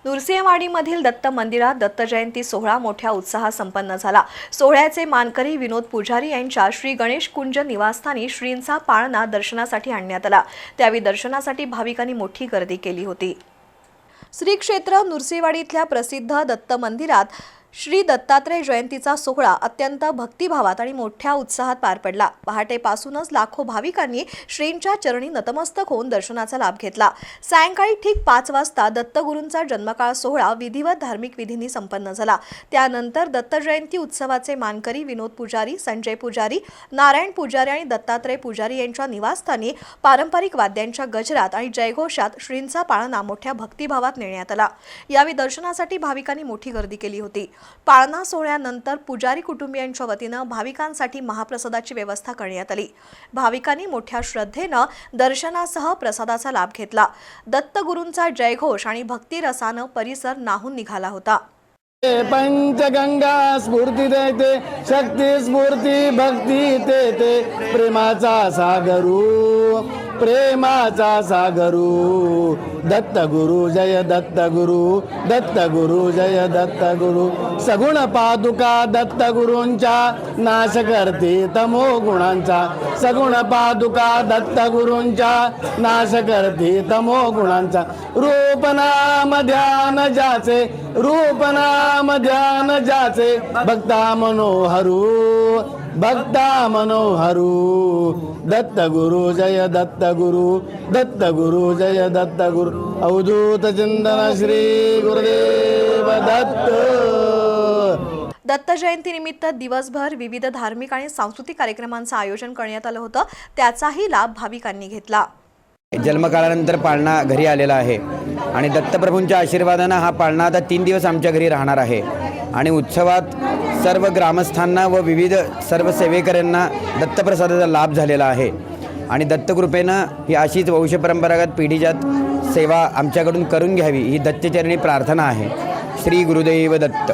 नृसिंहवाडीमधील दत्त मंदिरात दत्त जयंती सोहळा मोठ्या उत्साहात संपन्न झाला। सोहळ्याचे मानकरी विनोद पुजारी यांच्या श्री गणेश कुंज निवासस्थानी श्रींचा पाळणा दर्शनासाठी आणण्यात आला। त्यावेळी दर्शनासाठी भाविकांनी मोठी गर्दी केली होती। श्री क्षेत्र नृसिंहवाडीतल्या प्रसिद्ध दत्त मंदिरात श्री दत्तात्रय जयंतीचा सोहळा अत्यंत भक्तिभावात आणि मोठ्या उत्साहात पार पडला। पहाटेपासूनच लाखो भाविकांनी श्रींच्या चरणी नतमस्तक होऊन दर्शनाचा लाभ घेतला। सायंकाळी ठीक 5 वाजता दत्तगुरूंचा जन्मकाळ सोहळा विधिवत धार्मिक विधींनी संपन्न झाला। त्यानंतर दत्त जयंती उत्सवाचे मानकरी विनोद पुजारी, संजय पुजारी, नारायण पुजारी आणि दत्तात्रय पुजारी यांच्या निवासस्थानी पारंपरिक वाद्यांच्या गजरात आणि जयघोषात श्रींचा पाळणा मोठ्या भक्तिभावात नेण्यात आला। यावेळी दर्शनासाठी भाविकांनी मोठी गर्दी केली होती। पाळणा सोहळ्यानंतर पुजारी कुटुंबियांच्या वतीने भाविकांसाठी महाप्रसादाची व्यवस्था करण्यात आली। भाविकांनी मोठ्या श्रद्धेने दर्शनासह प्रसादाचा लाभ घेतला। दत्तगुरूंचा जयघोष आणि भक्तिरसाने परिसर नाहून निघाला होता। पंचगंगा स्फूर्ती देते, शक्ती स्फूर्ती भक्ती देते, प्रेमाचा सागरू प्रेमाचा सागरू। दत्त गुरु जय दत्त गुरु, दत्त गुरु जय दत्त गुरु। सगुण पादुका दत्त गुरूंच्या नाश करते तमो गुणांचा। सगुण पादुका दत्त गुरूंच्या नाश करते तमो गुणांचा। रूप नाम ध्यान ज्याचे, रूप नाम ध्यान ज्याचे, भक्ता मनोहरू भक्ता मनोहरू। दत्त गुरु जय दत्त गुरु, दत्त गुरु जय दत्त गुरु। अवधूत चिंतन श्री गुरुदेव दत्त। दत्त जयंती निमित्त दिवसभर विविध धार्मिक आणि सांस्कृतिक कार्यक्रमांचं आयोजन करण्यात आलं होतं। त्याचाही लाभ भाविकांनी घेतला। जन्मकाळानंतर पाळणा घरी आलेला आहे आणि दत्तप्रभूंच्या आशीर्वादाने हा पाळणा आता 3 दिवस आमच्या घरी राहणार आहे आणि उत्सवात सर्व ग्रामस्थांना व विविध सर्व सेवेकऱ्यांना दत्तप्रसादाचा लाभ झालेला आहे आणि दत्तकृपेनं ही अशीच वंशपरंपरागत पिढीजात सेवा आमच्याकडून करून घ्यावी ही दत्तचरणी प्रार्थना आहे। श्री गुरुदेव दत्त।